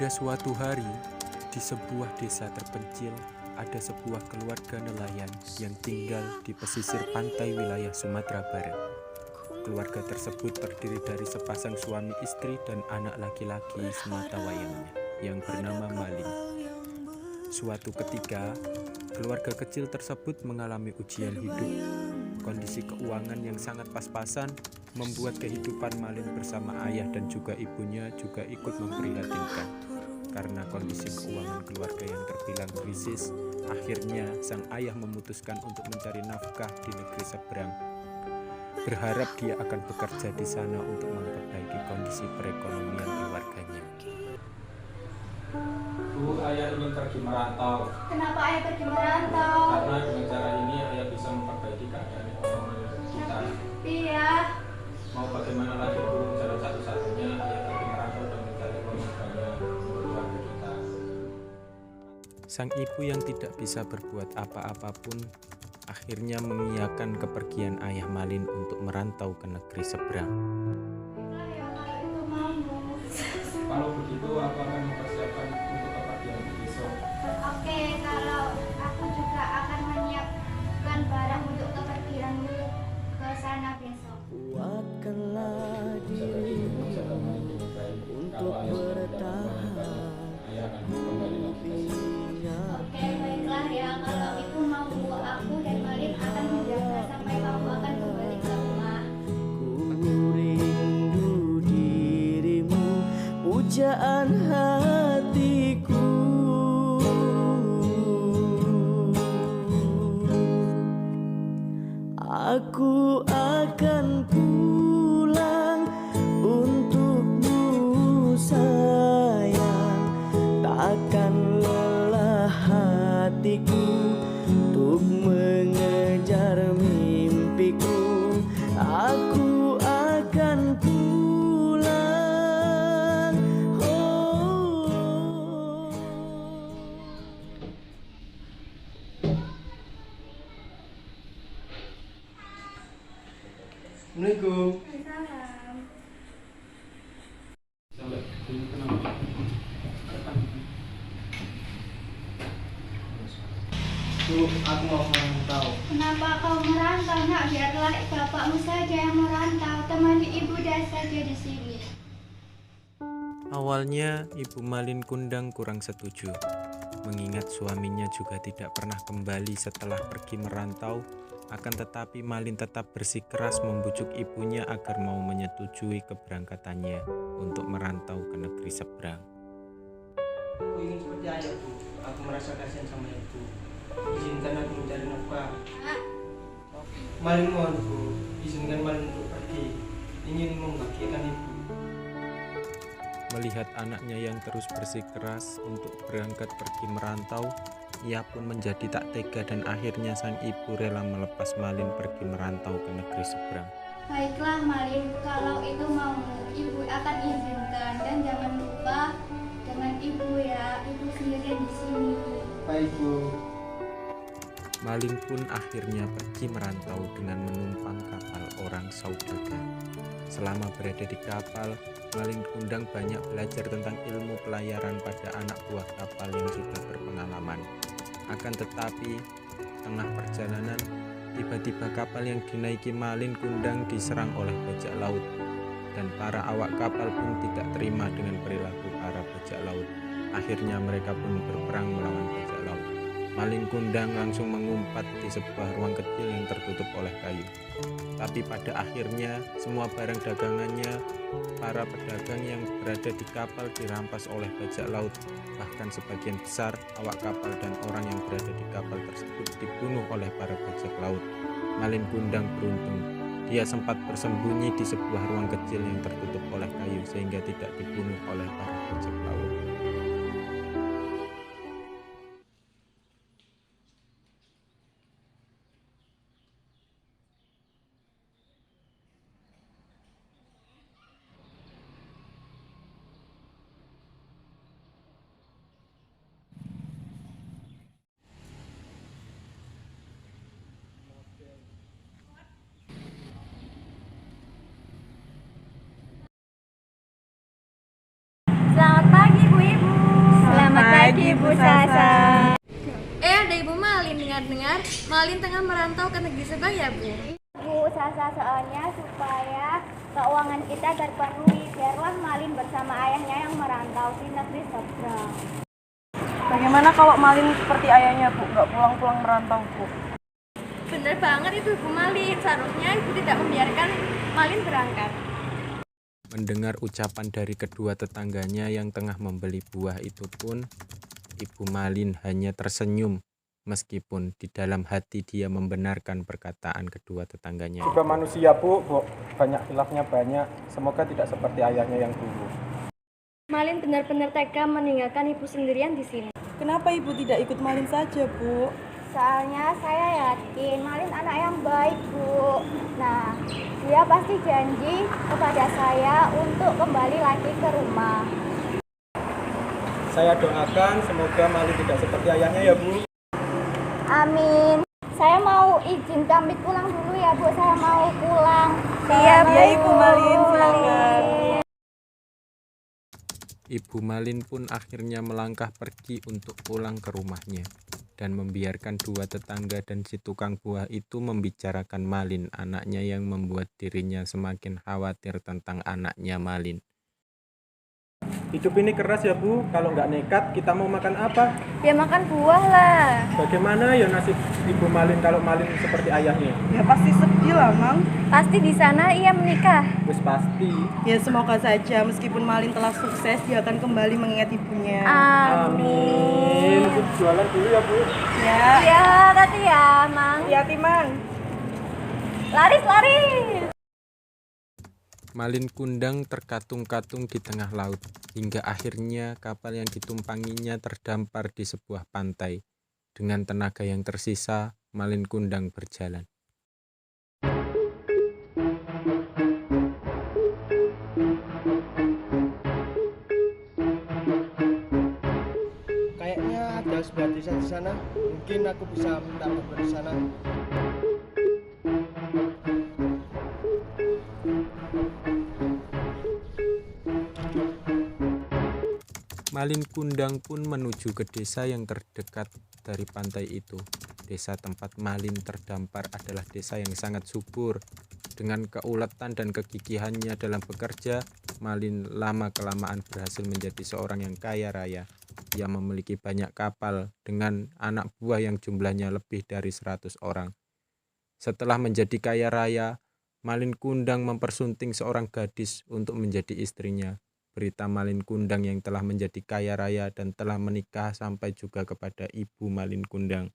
Pada suatu hari, di sebuah desa terpencil, ada sebuah keluarga nelayan yang tinggal di pesisir pantai wilayah Sumatera Barat. Keluarga tersebut terdiri dari sepasang suami istri dan anak laki-laki sematawayangnya yang bernama Malin. Suatu ketika, keluarga kecil tersebut mengalami ujian hidup. Kondisi keuangan yang sangat pas-pasan membuat kehidupan Malin bersama ayah dan juga ibunya juga ikut memprihatinkan. Karena kondisi keuangan keluarga yang terbilang krisis, akhirnya sang ayah memutuskan untuk mencari nafkah di negeri seberang. Berharap dia akan bekerja di sana untuk memperbaiki kondisi perekonomian keluarganya. Bu, ayah ingin pergi merantau. Kenapa ayah pergi merantau? Karena dengan cara ini ayah bisa memperbaiki keadaan ekonomi kita. Iya. Mau bagaimana lagi, Bu? Jalan satu-satunya ayah pergi merantau dan mencari uang yang banyak untuk keluarga kita. Sang ibu yang tidak bisa berbuat apa-apapun akhirnya mengiyakan kepergian ayah Malin untuk merantau ke negeri seberang. Kalau itu mau. Kalau begitu, aku akan mempersiapkan untuk kepergian besok. Oke, kalau aku juga akan menyiapkan barang untuk kepergianmu ke sana besok. Kuatkanlah dirimu untuk bertahan. Ayah akan kembali lagi. Oke, baiklah ya. Kalau itu mau, aku dan Malin akan menjaga sampai kamu akan kembali ke rumah. Ku rindu dirimu, pujaan hatiku. Aku akan pulang untukmu sayang. Takkan lelah hatiku untuk mengejar mimpiku. Aku akan pulang. Assalamualaikum. Salam. Sampai ini kenapa? Bu, aku mau merantau. Kenapa kau merantau, nak? Biarlah bapakmu saja yang merantau. Temani ibu dan saja di sini. Awalnya, Ibu Malin Kundang kurang setuju, mengingat suaminya juga tidak pernah kembali setelah pergi merantau. Akan tetapi Malin tetap bersikeras membujuk ibunya agar mau menyetujui keberangkatannya untuk merantau ke negeri seberang. Aku ingin seperti ayah, Bu. Aku merasa kasihan sama ibu. Izinkan aku mencari nafkah. Malin mohon, Bu. Izinkan Malin untuk pergi. Ingin membahagiakan ibu. Melihat anaknya yang terus bersikeras untuk berangkat pergi merantau, ia pun menjadi tak tega dan akhirnya sang ibu rela melepas Malin pergi merantau ke negeri seberang. Baiklah Malin, kalau itu maumu, ibu akan izinkan. Dan jangan lupa dengan ibu ya, ibu sendirian di sini. Baik, Bu. Malin pun akhirnya pergi merantau dengan menumpang kapal orang saudagar. Selama berada di kapal, Malin Kundang banyak belajar tentang ilmu pelayaran pada anak buah kapal yang sudah berpengalaman. Akan tetapi, tengah perjalanan, tiba-tiba kapal yang dinaiki Malin Kundang diserang oleh bajak laut. Dan para awak kapal pun tidak terima dengan perilaku para bajak laut. Akhirnya mereka pun berperang melawan bajak laut. Malin Kundang langsung mengumpat di sebuah ruang kecil yang tertutup oleh kayu. Tapi pada akhirnya semua barang dagangannya, para pedagang yang berada di kapal dirampas oleh bajak laut. Bahkan sebagian besar awak kapal dan orang yang berada di kapal tersebut dibunuh oleh para bajak laut. Malin Kundang beruntung. Dia sempat bersembunyi di sebuah ruang kecil yang tertutup oleh kayu sehingga tidak dibunuh oleh para bajak laut. Selamat pagi Bu Sasa. Ada Ibu Malin, dengar-dengar Malin tengah merantau ke negeri seberang ya Bu? Bu Sasa, soalnya supaya keuangan kita terpenuhi, biarlah Malin bersama ayahnya yang merantau di negeri seberang. Bagaimana kalau Malin seperti ayahnya Bu, nggak pulang-pulang merantau Bu? Bener banget itu Bu Malin, seharusnya Ibu tidak membiarkan Malin berangkat. Mendengar ucapan dari kedua tetangganya yang tengah membeli buah itu pun, Ibu Malin hanya tersenyum, meskipun di dalam hati dia membenarkan perkataan kedua tetangganya. Juga manusia Bu, banyak khilafnya banyak. Semoga tidak seperti ayahnya yang dulu. Malin benar-benar tega meninggalkan Ibu sendirian di sini. Kenapa Ibu tidak ikut Malin saja Bu? Soalnya saya yakin Malin anak yang baik, Bu. Nah, dia pasti janji kepada saya untuk kembali lagi ke rumah. Saya doakan semoga Malin tidak seperti ayahnya ya Bu. Amin. Saya mau izin pamit pulang dulu ya, Bu. Saya mau pulang. Iya Ibu Malin, silakan. Ibu Malin pun akhirnya melangkah pergi untuk pulang ke rumahnya dan membiarkan dua tetangga dan si tukang buah itu membicarakan Malin, anaknya, yang membuat dirinya semakin khawatir tentang anaknya Malin. Hidup ini keras ya Bu, kalau nggak nekat kita mau makan apa? Ya makan buah lah. Bagaimana ya nasib Ibu Malin kalau Malin seperti ayahnya? Ya pasti sedih lah Mang. Pasti di sana ia menikah. Wes pasti. Ya semoga saja meskipun Malin telah sukses, dia akan kembali mengingat ibunya. Amin. Jualan dulu ya Bu. Ya. Ya, hati ya, Mang. Hati-hati Mang. Laris, laris. Malin Kundang terkatung-katung di tengah laut, hingga akhirnya kapal yang ditumpanginya terdampar di sebuah pantai. Dengan tenaga yang tersisa, Malin Kundang berjalan. Kayaknya ada sebuah desa di sana. Mungkin aku bisa minta bantuan di sana. Malin Kundang pun menuju ke desa yang terdekat dari pantai itu. Desa tempat Malin terdampar adalah desa yang sangat subur. Dengan keuletan dan kegigihannya dalam bekerja, Malin lama-kelamaan berhasil menjadi seorang yang kaya raya. Ia memiliki banyak kapal dengan anak buah yang jumlahnya lebih dari 100 orang. Setelah menjadi kaya raya, Malin Kundang mempersunting seorang gadis untuk menjadi istrinya. Berita Malin Kundang yang telah menjadi kaya raya dan telah menikah sampai juga kepada ibu Malin Kundang.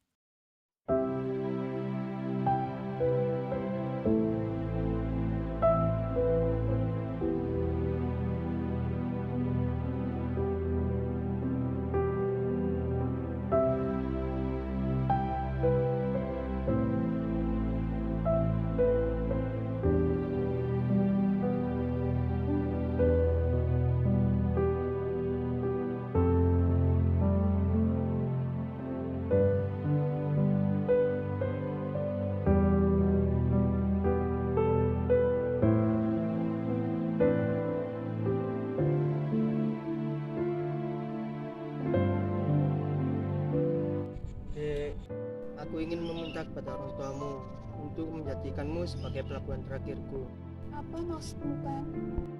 Aku ingin meminta kepada orang tuamu untuk menjadikanmu sebagai pelabuhan terakhirku. Apa maksudmu, Bang?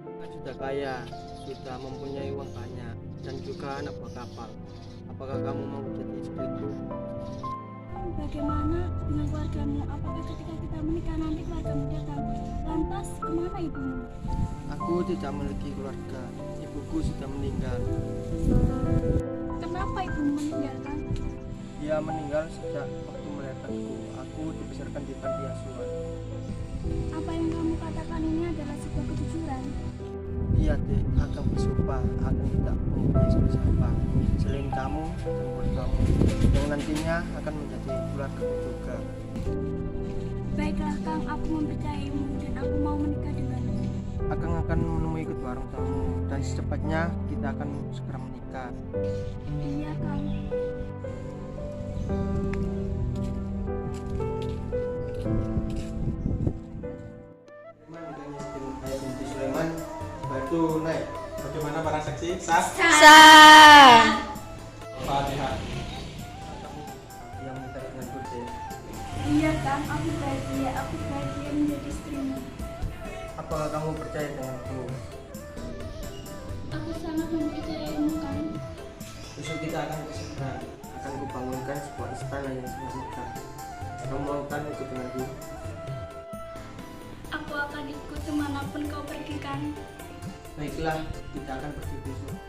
Aku sudah kaya, sudah mempunyai uang banyak, dan juga anak buah kapal. Apakah kamu mau jadi istriku? Bagaimana dengan keluargamu? Apakah ketika kita menikah nanti keluargamu datang? Lantas kemana ibumu? Aku tidak memiliki keluarga. Ibuku sudah meninggal. Kenapa ibumu meninggalkan? Dia meninggal sejak waktu melahirkanku. Aku dibesarkan di panti asuhan. Apa yang kamu katakan ini adalah sebuah kejujuran? Iya, Dek. Akan bersumpah akan tidak mempunyai siapa selain kamu dan keluargamu yang nantinya akan menjadi keluargaku juga. Baiklah, Kang. Aku mempercayaimu dan aku mau menikah denganmu. Akang akan menemui kedua orang tuamu dan secepatnya kita akan segera menikah. Iya, Kang. Sulaiman batu naik. Bagaimana para saksi? Sah? Sah. Fatihah. Iya kan, aku bahagia menjadi istrimu. Apakah kamu percaya denganku? Aku sangat mempercayaimu kan. Besok kita akan bersegera. Akan kubangunkan sebuah istana yang sangat megah. Kamu mau kan ikut denganku? Aku akan ikut kemanapun kau pergi kan. Baiklah, kita akan pergi besok.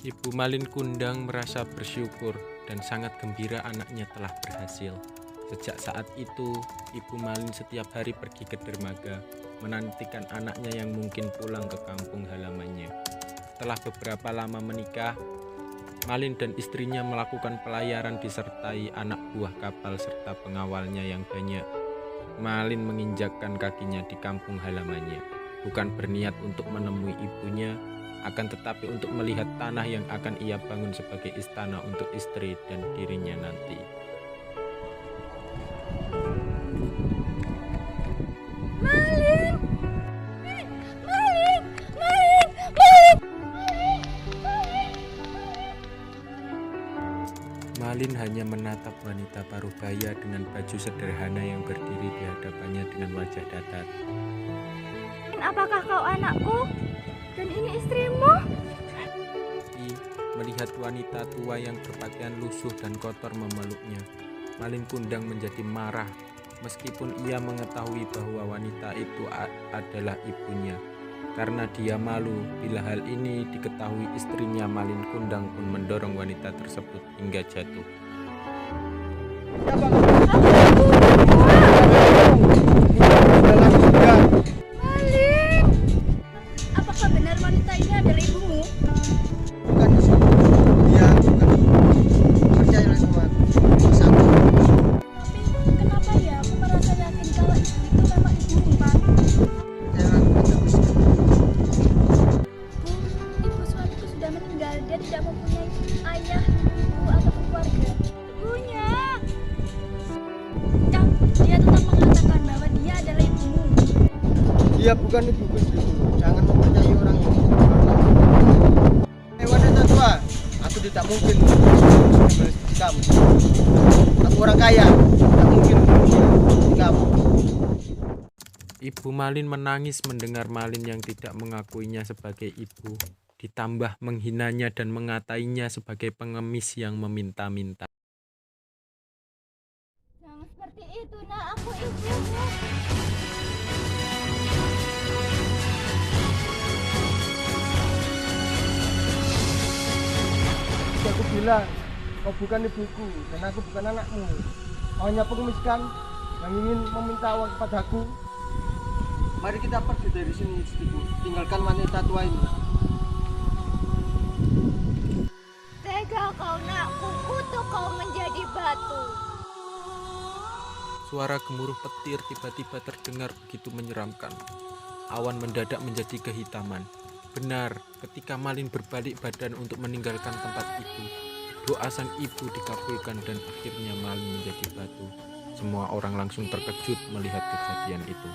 Ibu Malin Kundang merasa bersyukur dan sangat gembira anaknya telah berhasil. Sejak saat itu, Ibu Malin setiap hari pergi ke dermaga, menantikan anaknya yang mungkin pulang ke kampung halamannya. Setelah beberapa lama menikah, Malin dan istrinya melakukan pelayaran disertai anak buah kapal serta pengawalnya yang banyak. Malin menginjakkan kakinya di kampung halamannya, bukan berniat untuk menemui ibunya, akan tetapi untuk melihat tanah yang akan ia bangun sebagai istana untuk istri dan dirinya nanti. Malin! Malin hanya menatap wanita parubaya dengan baju sederhana yang berdiri di hadapannya dengan wajah datar. Apakah kau anakku? Dan ini istrimu? Tapi melihat wanita tua yang berpakaian lusuh dan kotor memeluknya, Malin Kundang menjadi marah meskipun ia mengetahui bahwa wanita itu adalah ibunya. Karena dia malu bila hal ini diketahui istrinya, Malin Kundang pun mendorong wanita tersebut hingga jatuh. Malin! Apakah benar wanita ini adalah ibumu? Bukan isu. Dia bukan. Percayalah sama aku. Tapi kenapa ya aku merasa yakin kalau itu memang ibumu, Pak? Percayalah aku tidak bisa. Ibu suamiku sudah meninggal. Dia tidak mempunyai ayah, ibu, atau keluarga. Ibunya! Dia tetap mengatakan bahwa dia adalah ibumu. Dia bukan ibuku istriku. Jangan mempercayai orang ini. Wanita tua, aku tidak mungkin seperti kamu. Aku orang kaya, tidak mungkin seperti kamu. Ibu Malin menangis mendengar Malin yang tidak mengakuinya sebagai ibu, ditambah menghinanya dan mengatainya sebagai pengemis yang meminta-minta. Jangan seperti itu, nak. Aku ibumu. Aku bilang, kau bukan ibuku dan aku bukan anakmu. Kau hanya pengemis kan yang ingin meminta uang kepadaku. Mari kita pergi dari sini, istriku. Tinggalkan wanita tua ini. Tega kau, nak. Kukutuk kau menjadi batu. Suara gemuruh petir tiba-tiba terdengar begitu menyeramkan. Awan mendadak menjadi kehitaman. Benar, ketika Malin berbalik badan untuk meninggalkan tempat itu, doa sang ibu dikabulkan dan akhirnya Malin menjadi batu. Semua orang langsung terkejut melihat kejadian itu.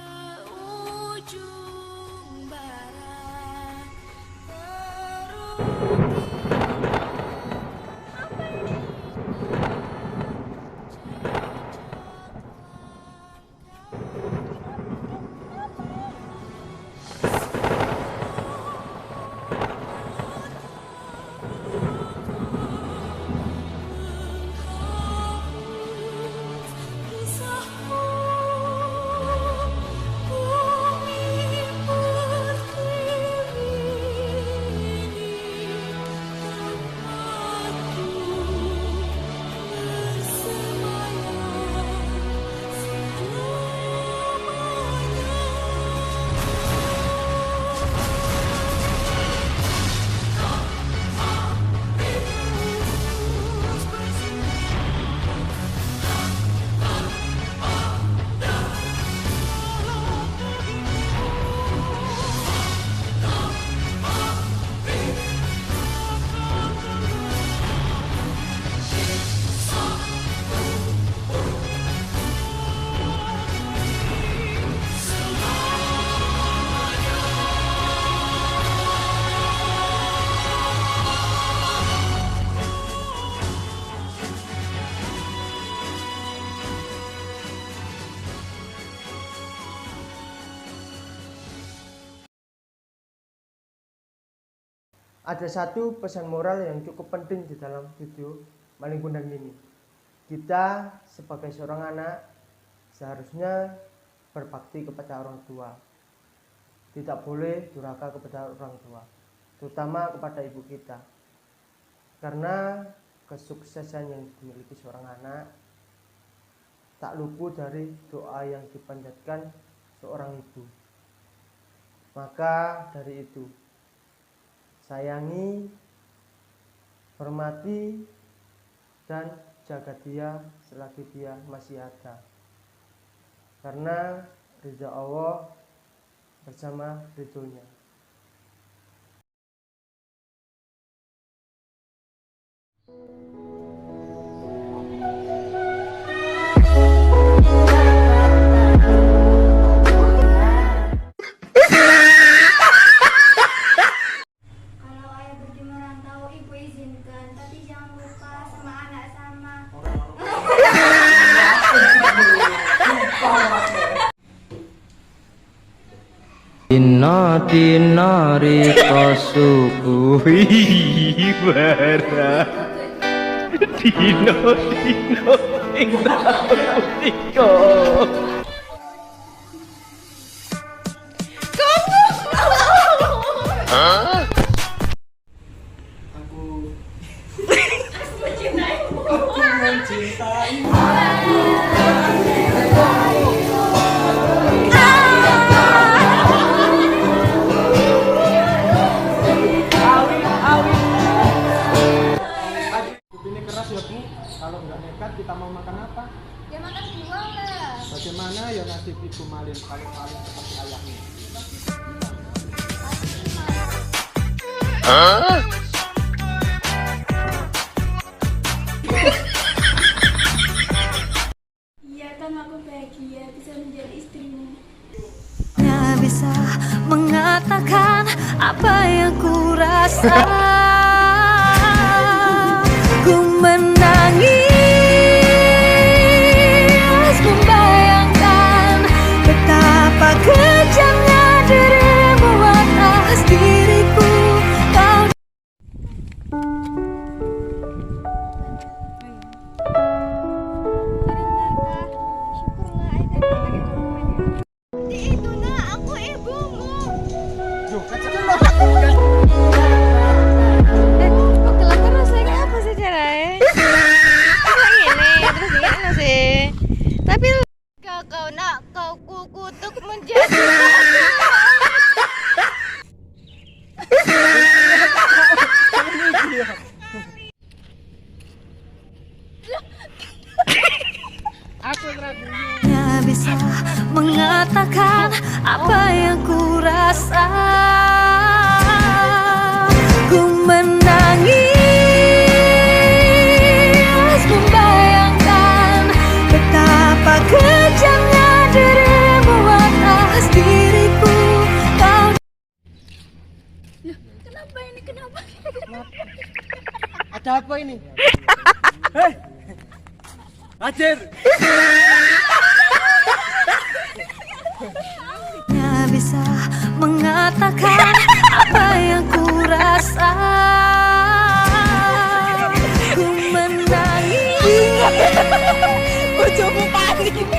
Ada satu pesan moral yang cukup penting di dalam video Maling Kundang ini. Kita sebagai seorang anak seharusnya berbakti kepada orang tua. Tidak boleh durhaka kepada orang tua, terutama kepada ibu kita. Karena kesuksesan yang dimiliki seorang anak tak luput dari doa yang dipanjatkan seorang ibu. Maka dari itu, sayangi, hormati, dan jaga dia selagi dia masih ada. Karena ridha Allah bersama ridhonya. Kalau ayah pergi merantau, ibu izinkan, tapi jangan lupa sama anak sama. Inna dinari kosuku bara dino ing tautiko. Aku Ini keras ya Bu, kalau nggak nekat kita mau makan apa? Ya makan di luar lah. Bagaimana ya nasib Ibu Malin kalau Malin seperti ayahnya? Iya kan aku bahagia bisa menjadi istrimu. Hanya bisa mengatakan apa yang ku rasa. Ku menangis membayangkan betapa kejamnya dirimu atas diriku. Kau Itu nak, aku ibumu. Kok gelap terus saya apa sih caranya? Kayak gini terus gini sih. Tapi Kau nak, kau kukutuk menjadi hanya bisa mengatakan apa yang ku rasa. Ku menangis membayangkan betapa kejamnya dirimu atas diriku. Kau kenapa ini kenapa? ada apa ini? Hei, Hadir. hanya bisa mengatakan apa yang ku rasa. Ku menangis. Bojomu panik.